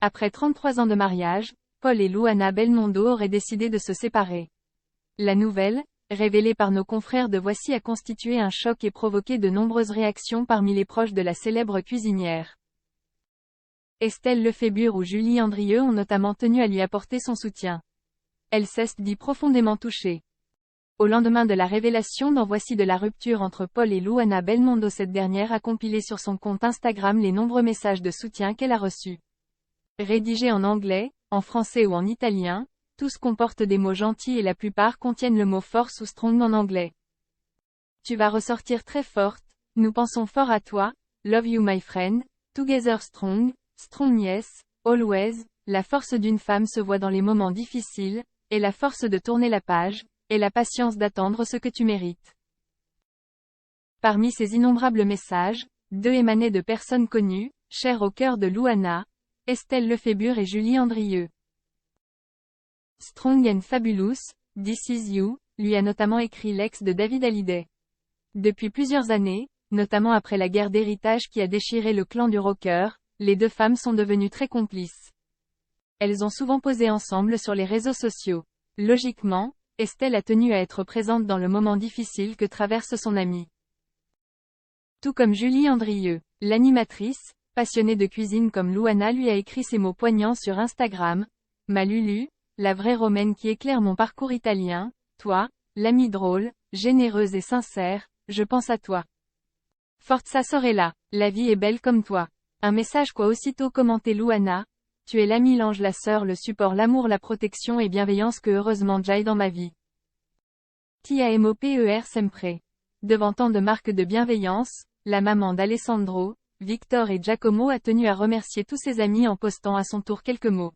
Après 33 ans de mariage, Paul et Luana Belmondo auraient décidé de se séparer. La nouvelle, révélée par nos confrères de Voici, a constitué un choc et provoqué de nombreuses réactions parmi les proches de la célèbre cuisinière. Estelle Lefébure ou Julie Andrieux ont notamment tenu à lui apporter son soutien. Elle s'est dit profondément touchée. Au lendemain de la révélation dans Voici de la rupture entre Paul et Luana Belmondo, cette dernière a compilé sur son compte Instagram les nombreux messages de soutien qu'elle a reçus. Rédigés en anglais, en français ou en italien, tous comportent des mots gentils et la plupart contiennent le mot force ou strong en anglais. Tu vas ressortir très forte, nous pensons fort à toi, love you my friend, together strong, strong yes, always, la force d'une femme se voit dans les moments difficiles, et la force de tourner la page, et la patience d'attendre ce que tu mérites. Parmi ces innombrables messages, 2 émanaient de personnes connues, chères au cœur de Luana, Estelle Lefébure et Julie Andrieux. Strong and Fabulous, This Is You, lui a notamment écrit l'ex de David Hallyday. Depuis plusieurs années, notamment après la guerre d'héritage qui a déchiré le clan du rocker, les 2 femmes sont devenues très complices. Elles ont souvent posé ensemble sur les réseaux sociaux. Logiquement, Estelle a tenu à être présente dans le moment difficile que traverse son amie. Tout comme Julie Andrieux, l'animatrice, passionnée de cuisine comme Luana, lui a écrit ces mots poignants sur Instagram. Ma Lulu, la vraie romaine qui éclaire mon parcours italien, toi, l'amie drôle, généreuse et sincère, je pense à toi. Forza sorella, la vie est belle comme toi. Un message qu'a aussitôt commenté Luana. Tu es l'ami, l'ange, la sœur, le support, l'amour, la protection et bienveillance que heureusement j'aille dans ma vie. Ti amo per sempre. Devant tant de marques de bienveillance, la maman d'Alessandro, Victor et Giacomo a tenu à remercier tous ses amis en postant à son tour quelques mots.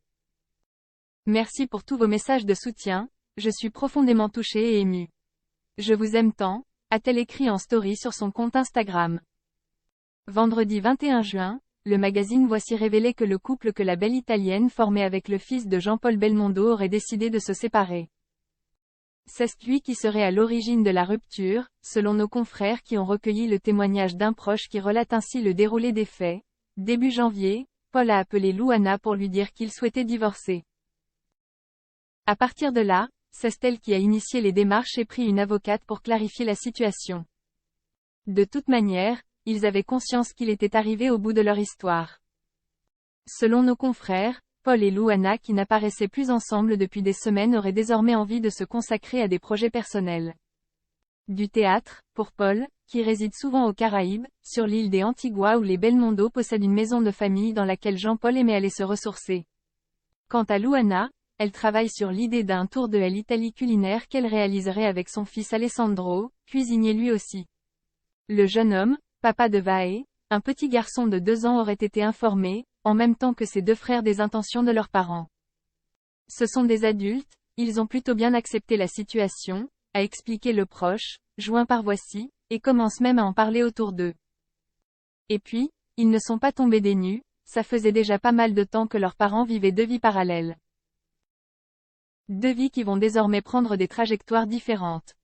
Merci pour tous vos messages de soutien, je suis profondément touchée et émue. Je vous aime tant, a-t-elle écrit en story sur son compte Instagram. Vendredi 21 juin, le magazine Voici révélait que le couple que la belle italienne formait avec le fils de Jean-Paul Belmondo aurait décidé de se séparer. C'est lui qui serait à l'origine de la rupture, selon nos confrères qui ont recueilli le témoignage d'un proche qui relate ainsi le déroulé des faits. Début janvier, Paul a appelé Luana pour lui dire qu'il souhaitait divorcer. À partir de là, c'est elle qui a initié les démarches et pris une avocate pour clarifier la situation. De toute manière, ils avaient conscience qu'il était arrivé au bout de leur histoire. Selon nos confrères, Paul et Luana, qui n'apparaissaient plus ensemble depuis des semaines, auraient désormais envie de se consacrer à des projets personnels. Du théâtre, pour Paul, qui réside souvent aux Caraïbes, sur l'île des Antigua où les Belmondo possèdent une maison de famille dans laquelle Jean-Paul aimait aller se ressourcer. Quant à Luana, elle travaille sur l'idée d'un tour de l'Italie culinaire qu'elle réaliserait avec son fils Alessandro, cuisinier lui aussi. Le jeune homme, papa de Vae, un petit garçon de 2 ans, aurait été informé, en même temps que ses 2 frères, des intentions de leurs parents. Ce sont des adultes, ils ont plutôt bien accepté la situation, a expliqué le proche, joint par Voici, et commence même à en parler autour d'eux. Et puis, ils ne sont pas tombés des nues, ça faisait déjà pas mal de temps que leurs parents vivaient 2 vies parallèles. 2 vies qui vont désormais prendre des trajectoires différentes.